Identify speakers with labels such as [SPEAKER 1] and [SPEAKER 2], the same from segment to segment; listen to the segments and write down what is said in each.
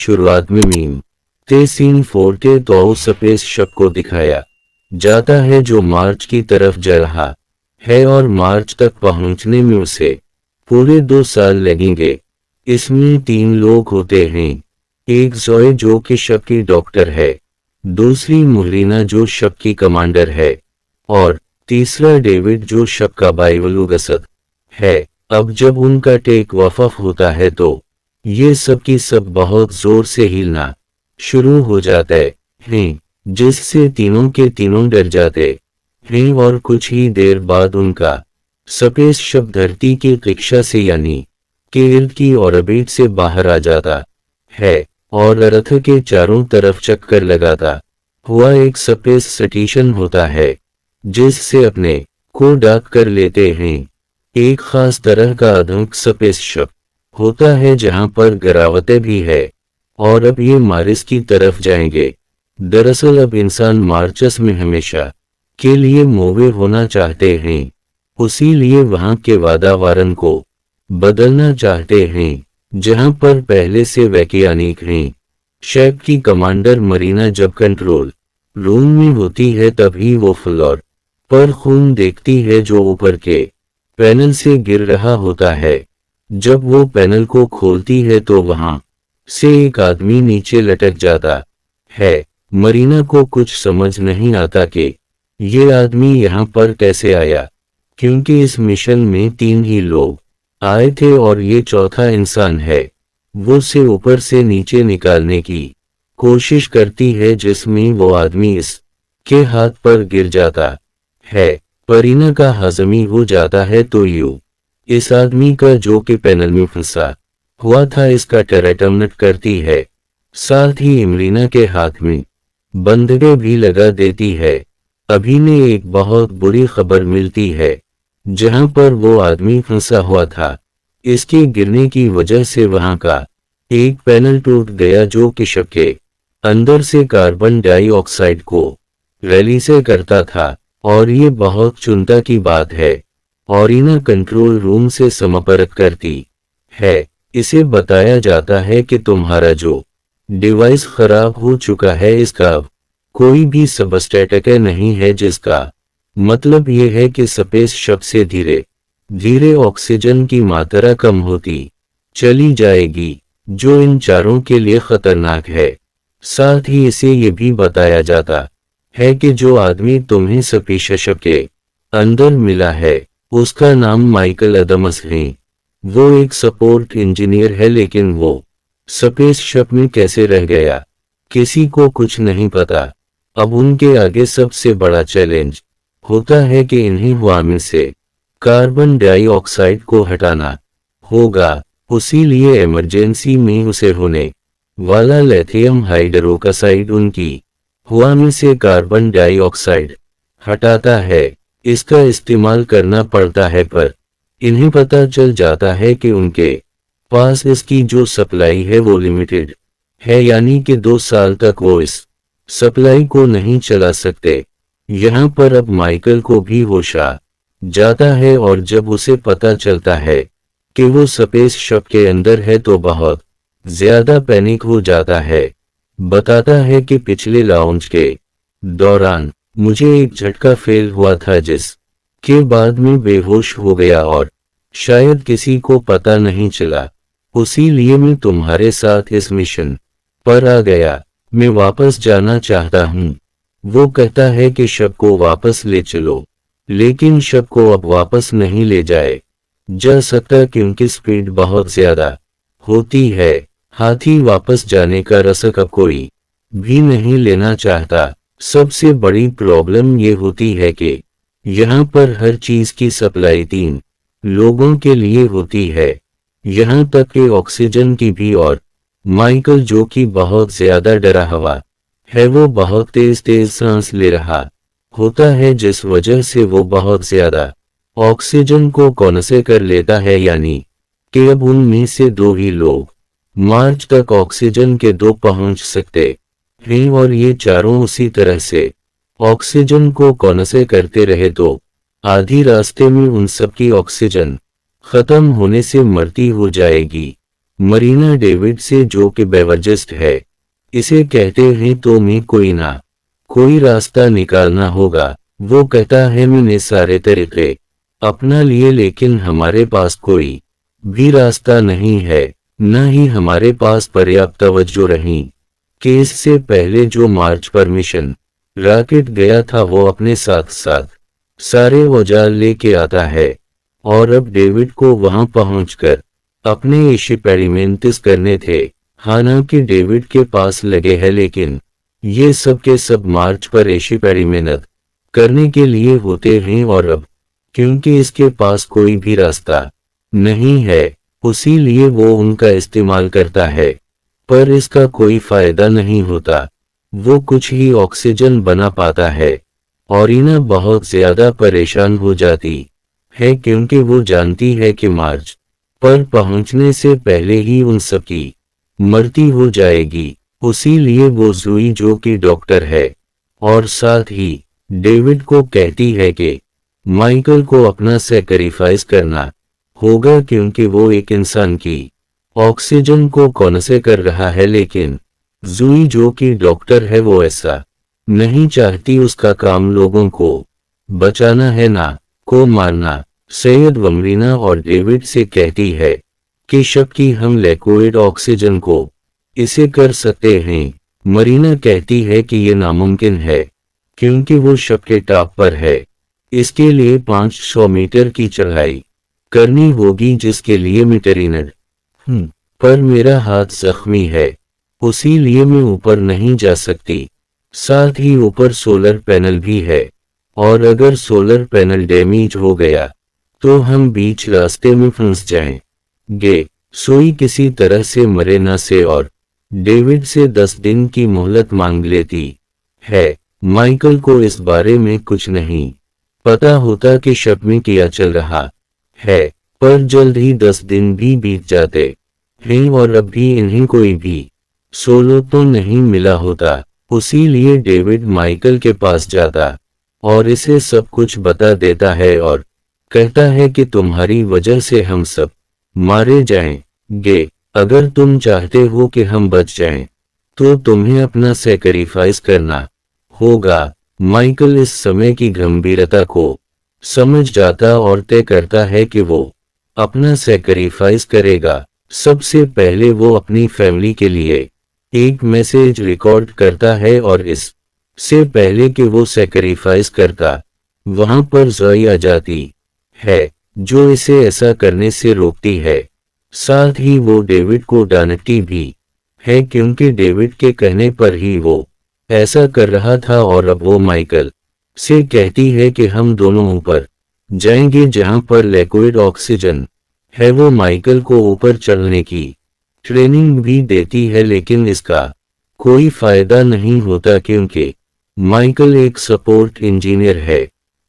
[SPEAKER 1] शुरुआत में मीम ते सीन फोर्टे तो स्पेस शप को दिखाया जाता है जो मार्च की तरफ जा रहा है और मार्च तक पहुंचने में उसे पूरे 2 साल लगेंगे। इसमें 3 लोग होते हैं, एक जोए जो कि शप की डॉक्टर है, दूसरी मुहरीना जो शप की कमांडर है और तीसरा डेविड जो शप का बाइवलुगसद है। अब जब उनका टेक वफफ होता है तो ये सब की सब बहुत जोर से हिलना शुरू हो जाता है, जिससे तीनों के तीनों डर जाते हैं और कुछ ही देर बाद उनका स्पेस शप धरती की कक्षा से यानी के इर्द की ऑर्बिट से बाहर आ जाता है और अर्थ के चारों तरफ चक्कर लगाता हुआ एक स्पेस स्टेशन होता है जिससे अपने को डाक कर लेते हैं। एक खास तरह का आधुनिक स्पेस शप होता है जहां पर गिरावटें भी है और अब ये मारिस की तरफ जाएंगे। दरअसल अब इंसान मार्चस में हमेशा के लिए मोवे होना चाहते हैं, उसी लिए वहां के वातावरण को बदलना चाहते हैं जहां पर पहले से वैज्ञानिक हैं। शैप की कमांडर मरीना जब कंट्रोल रूम में होती है तभी वो फ्लोर पर खून देखती है जो ऊपर के पैनल से गिर रहा होता है। जब वो पैनल को खोलती है तो वहां से एक आदमी नीचे लटक जाता है। मरीना को कुछ समझ नहीं आता कि ये आदमी यहाँ पर कैसे आया, क्योंकि इस मिशन में 3 ही लोग आए थे और ये चौथा इंसान है। वो उसे ऊपर से नीचे निकालने की कोशिश करती है जिसमें वो आदमी इस के हाथ पर गिर जाता है। मरीना का हजमी हो जाता है तो इस आदमी का जो कि पैनल में फंसा हुआ था इसका टर्मिनेट करती है, साथ ही इमरीना के हाथ में बंदूकें भी लगा देती है। अभी ने एक बहुत बुरी खबर मिलती है जहां पर वो आदमी फंसा हुआ था, इसके गिरने की वजह से वहां का एक पैनल टूट गया जो कि शप के अंदर से कार्बन डाइऑक्साइड को रिलीज करता था और ये बहुत चिंता की बात है। मरीना कंट्रोल रूम से संपर्क करती है, इसे बताया जाता है कि तुम्हारा जो डिवाइस खराब हो चुका है इसका कोई भी सबस्टेटक नहीं है, जिसका मतलब यह है कि स्पेस शप से धीरे धीरे ऑक्सीजन की मात्रा कम होती चली जाएगी जो इन चारों के लिए खतरनाक है। साथ ही इसे ये भी बताया जाता है कि जो आदमी तुम्हें स्पेस शप के अंदर मिला है उसका नाम माइकल एडम्स है। वो एक सपोर्ट इंजीनियर है, लेकिन वो स्पेस शप में कैसे रह गया किसी को कुछ नहीं पता। अब उनके आगे सबसे बड़ा चैलेंज होता है कि इन्हें हवा में से कार्बन डाइऑक्साइड को हटाना होगा। उसी लिए इमरजेंसी में उसे होने वाला लिथियम हाइड्रोक्साइड उनकी हवा में से कार्बन डाइऑक्साइड हटाता है। इसका इस्तेमाल करना पड़ता है पर इन्हें पता चल जाता है कि उनके पास इसकी जो सप्लाई है वो लिमिटेड है, यानी कि 2 साल तक वो इस सप्लाई को नहीं चला सकते। यहाँ पर अब माइकल को भी होश आ जाता है और जब उसे पता चलता है कि वो स्पेस शप के अंदर है तो बहुत ज्यादा पैनिक हो जाता है। बताता है कि पिछले लॉन्च के दौरान मुझे एक झटका फेल हुआ था जिस के बाद में बेहोश हो गया और शायद किसी को पता नहीं चला, उसी लिए मैं तुम्हारे साथ इस मिशन पर आ गया। मैं वापस जाना चाहता हूँ। वो कहता है कि शव को वापस ले चलो, लेकिन शव को अब वापस नहीं ले जाए जा सकता क्योंकि स्पीड बहुत ज्यादा होती है। हाथी वापस जाने का रिस्क अब कोई भी नहीं लेना चाहता। सबसे बड़ी प्रॉब्लम ये होती है कि यहाँ पर हर चीज की सप्लाई 3 लोगों के लिए होती है, यहाँ तक कि ऑक्सीजन की भी। और माइकल जो कि बहुत ज्यादा डरा हुआ है वो बहुत तेज तेज सांस ले रहा होता है, जिस वजह से वो बहुत ज्यादा ऑक्सीजन को कौनसे कर लेता है, यानी कि अब उनमें से 2 ही लोग मार्च तक ऑक्सीजन के 2 पहुंच सकते हैं और ये चारों उसी तरह से ऑक्सीजन को कौनसे करते रहे तो आधी रास्ते में उन सब की ऑक्सीजन खत्म होने से मरती हो जाएगी। मरीना डेविड से, जो कि बायोलॉजिस्ट है, इसे कहते हैं तो मैं कोई रास्ता निकालना होगा। वो कहता है मैंने सारे तरीके अपना लिए लेकिन हमारे पास कोई भी रास्ता नहीं है, न ही हमारे पास पर्याप्त तवज्जो रही। केस से पहले जो मार्च पर मिशन रॉकेट गया था वो अपने साथ साथ सारे औजार लेके आता है, और अब डेविड को वहां पहुंचकर अपने एक्सपेरिमेंट्स करने थे। हालांकि डेविड के पास लगे हैं लेकिन ये सब के सब मार्च पर एक्सपेरिमेंट करने के लिए होते हैं, और अब क्योंकि इसके पास कोई भी रास्ता नहीं है उसीलिए वो उनका इस्तेमाल करता है, पर इसका कोई फायदा नहीं होता। वो कुछ ही ऑक्सीजन बना पाता है और इना बहुत ज्यादा परेशान हो जाती है क्योंकि वो जानती है कि मार्च पर पहुंचने से पहले ही उन सबकी मृत्यु हो जाएगी। उसीलिए वो ज़ोई, जो कि डॉक्टर है, और साथ ही डेविड को कहती है कि माइकल को अपना सैक्रिफाइस करना होगा क्योंकि वो एक इंसान की ऑक्सीजन को कौन से कर रहा है, लेकिन ज़ोई जो कि डॉक्टर है वो ऐसा नहीं चाहती। उसका काम लोगों को बचाना है, ना को मारना। सैयद वमरीना और डेविड से कहती है कि शक की हम लिक्विड ऑक्सीजन को इसे कर सकते हैं। मरीना कहती है कि यह नामुमकिन है क्योंकि वो शक के टॉप पर है। इसके लिए 500 मीटर की चढ़ाई करनी होगी जिसके लिए मीटरिनर पर मेरा हाथ जख्मी है, उसीलिए मैं ऊपर नहीं जा सकती। साथ ही ऊपर सोलर पैनल भी है, और अगर सोलर पैनल डैमेज हो गया तो हम बीच रास्ते में फंस जाएंगे। सोई किसी तरह से मरे ना से और डेविड से 10 दिन की मोहलत मांग लेती है। माइकल को इस बारे में कुछ नहीं पता होता कि शक में क्या चल रहा है, पर जल्द ही 10 दिन भी बीत जाते हैं और अब भी इन्हें कोई भी सोलो तो नहीं मिला होता। उसीलिए डेविड माइकल के पास जाता और इसे सब कुछ बता देता है और कहता है कि तुम्हारी वजह से हम सब मारे जाएंगे। अगर तुम चाहते हो कि हम बच जाएं, तो तुम्हें अपना सैक्रिफाइस करना होगा। माइकल इस समय की गंभीरता को समझ जाता और तय करता है कि वो अपना सैक्रिफाइस करेगा। सबसे पहले वो अपनी फैमिली के लिए एक मैसेज रिकॉर्ड करता है और इस से पहले कि वो सैक्रिफाइस करता, वहां पर ज़ोई आ जाती है जो इसे ऐसा करने से रोकती है। साथ ही वो डेविड को डांटती भी है क्योंकि डेविड के कहने पर ही वो ऐसा कर रहा था, और अब वो माइकल से कहती है कि हम दोनों ऊपर जाएंगे जहां पर लिक्विड ऑक्सीजन है। वो माइकल को ऊपर चढ़ने की ट्रेनिंग भी देती है लेकिन इसका कोई फायदा नहीं होता क्योंकि माइकल एक सपोर्ट इंजीनियर है।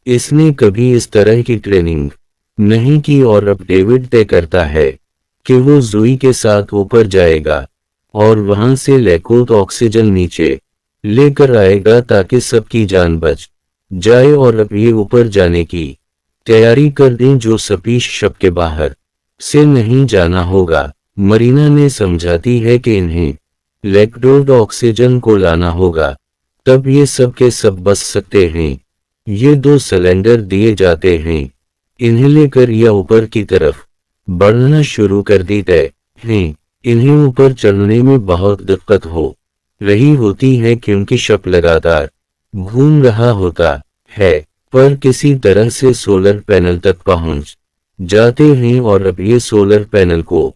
[SPEAKER 1] इसने कभी इस तरह की ट्रेनिंग नहीं की, और अब डेविड तय करता है कि वो ज़ोई के साथ ऊपर जाएगा और वहां से लिक्विड ऑक्सीजन नीचे लेकर आएगा ताकि सबकी जान बच जाए। और अब ये ऊपर जाने की तैयारी कर दें जो सभी शब के बाहर से नहीं जाना होगा। मरीना ने समझाती है कि इन्हें लिक्विड ऑक्सीजन को लाना होगा, तब ये सब के सब बच सकते हैं। ये 2 सिलेंडर दिए जाते हैं, इन्हें लेकर या ऊपर की तरफ बढ़ना शुरू कर देते हैं। इन्हें ऊपर चढ़ने में बहुत दिक्कत हो रही होती है क्योंकि शप लगातार घूम रहा होता है, पर किसी तरह से सोलर पैनल तक पहुंच जाते हैं और अब ये सोलर पैनल को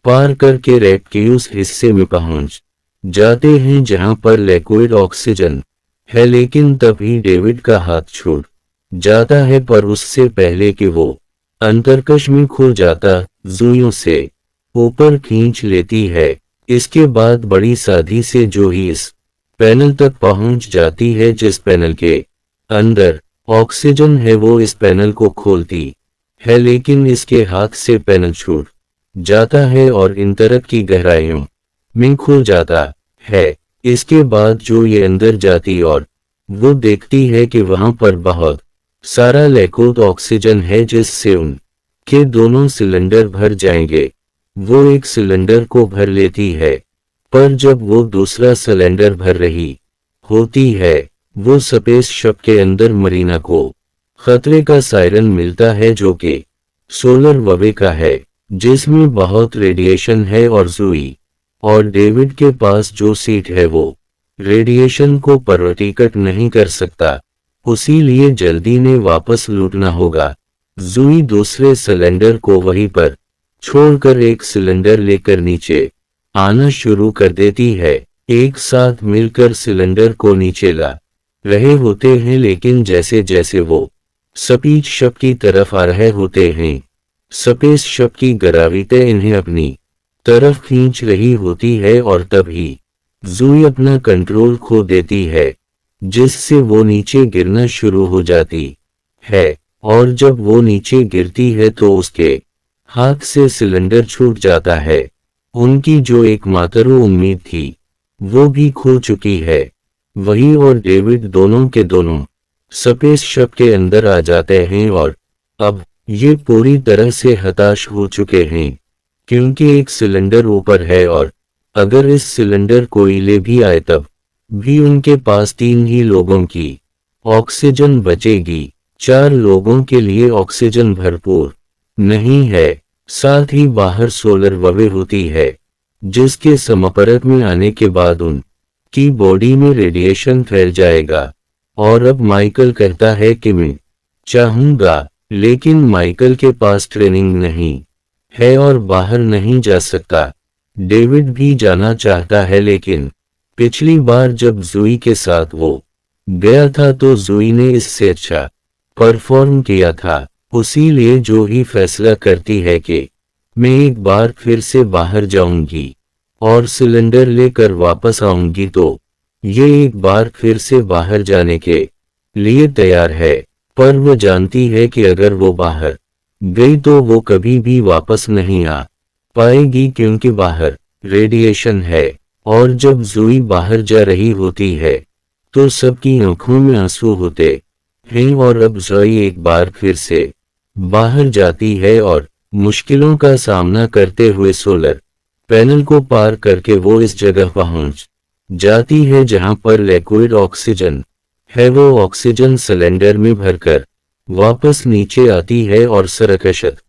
[SPEAKER 1] पार करके रैक के उस हिस्से में पहुंच जाते हैं जहां पर लिक्विड ऑक्सीजन है। लेकिन तभी डेविड का हाथ छूट जाता है, पर उससे पहले कि वो अंतरकश में खो जाता, ज़ोई से ऊपर खींच लेती है। इसके बाद बड़ी साधी से जो ही इस पैनल तक पहुंच जाती है जिस पैनल के अंदर ऑक्सीजन है, वो इस पैनल को खोलती है लेकिन इसके हाथ से पैनल छूट जाता है और इंतरक की गहराइयों में खो जाता है। इसके बाद जो ये अंदर जाती और वो देखती है कि वहां पर बहुत सारा लिक्विड ऑक्सीजन है जिससे उनके दोनों सिलेंडर भर जाएंगे। वो एक सिलेंडर को भर लेती है, पर जब वो दूसरा सिलेंडर भर रही होती है, वो स्पेस शप के अंदर मरीना को खतरे का सायरन मिलता है जो कि सोलर ववे का है, जिसमें बहुत रेडिएशन है और जूई और डेविड के पास जो सीट है वो रेडिएशन को प्रतिकट नहीं कर सकता, उसीलिए जल्दी ने वापस लूटना होगा। जूई दूसरे सिलेंडर को वहीं पर छोड़कर एक सिलेंडर लेकर नीचे आना शुरू कर देती है। एक साथ मिलकर सिलेंडर को नीचे ला रहे होते हैं, लेकिन जैसे जैसे वो स्पेस शप की तरफ आ रहे होते हैं, स्पेस शप की ग्रेविटी इन्हें अपनी तरफ खींच रही होती है और तभी जूई अपना कंट्रोल खो देती है, जिससे वो नीचे गिरना शुरू हो जाती है। और जब वो नीचे गिरती है तो उसके हाथ से सिलेंडर छूट जाता है। उनकी जो एकमात्र उम्मीद थी वो भी खो चुकी है। वही और डेविड दोनों के दोनों स्पेस शप के अंदर आ जाते हैं और अब ये पूरी तरह से हताश हो चुके हैं, क्योंकि एक सिलेंडर ऊपर है और अगर इस सिलेंडर कोयले भी आए तब भी उनके पास 3 ही लोगों की ऑक्सीजन बचेगी। 4 लोगों के लिए ऑक्सीजन भरपूर नहीं है। साथ ही बाहर सोलर ववे होती है, जिसके संपर्क में आने के बाद उनकी बॉडी में रेडिएशन फैल जाएगा। और अब माइकल कहता है कि मैं चाहूंगा, लेकिन माइकल के पास ट्रेनिंग नहीं है और बाहर नहीं जा सकता। डेविड भी जाना चाहता है, लेकिन पिछली बार जब जूई के साथ वो गया था तो जूई ने इससे अच्छा परफॉर्म किया था, उसीलिए जो ही फैसला करती है कि मैं एक बार फिर से बाहर जाऊंगी और सिलेंडर लेकर वापस आऊंगी, तो ये एक बार फिर से बाहर जाने के लिए तैयार है। पर वो जानती है कि अगर वो बाहर गई तो वो कभी भी वापस नहीं आ पाएगी, क्योंकि बाहर रेडिएशन है। और जब जूई बाहर जा रही होती है तो सबकी आंखों में आंसू होते हैं और अब जूई एक बार फिर से बाहर जाती है और मुश्किलों का सामना करते हुए सोलर पैनल को पार करके वो इस जगह पहुंच जाती है जहां पर लिक्विड ऑक्सीजन है। वो ऑक्सीजन सिलेंडर में भरकर वापस नीचे आती है और सुरक्षित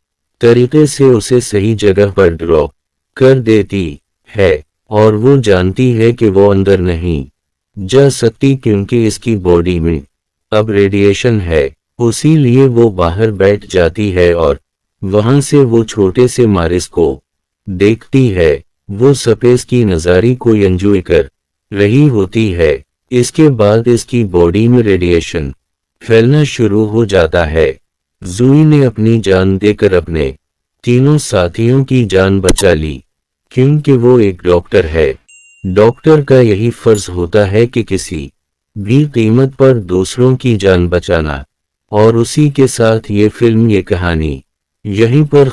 [SPEAKER 1] तरीके से उसे सही जगह पर ड्रॉप कर देती है। और वो जानती है कि वो अंदर नहीं जा सकती, क्योंकि इसकी बॉडी में अब रेडिएशन है, उसीलिए वो बाहर बैठ जाती है और वहां से वो छोटे से मारिस को देखती है। वो स्पेस की नज़ारे को एंजॉय कर रही होती है। इसके बाद इसकी बॉडी में रेडिएशन फैलना शुरू हो जाता है। जूई ने अपनी जान देकर अपने तीनों साथियों की जान बचा ली, क्योंकि वो एक डॉक्टर है। डॉक्टर का यही फर्ज होता है कि किसी भी कीमत पर दूसरों की जान बचाना। और उसी के साथ ये फिल्म, ये कहानी यहीं पर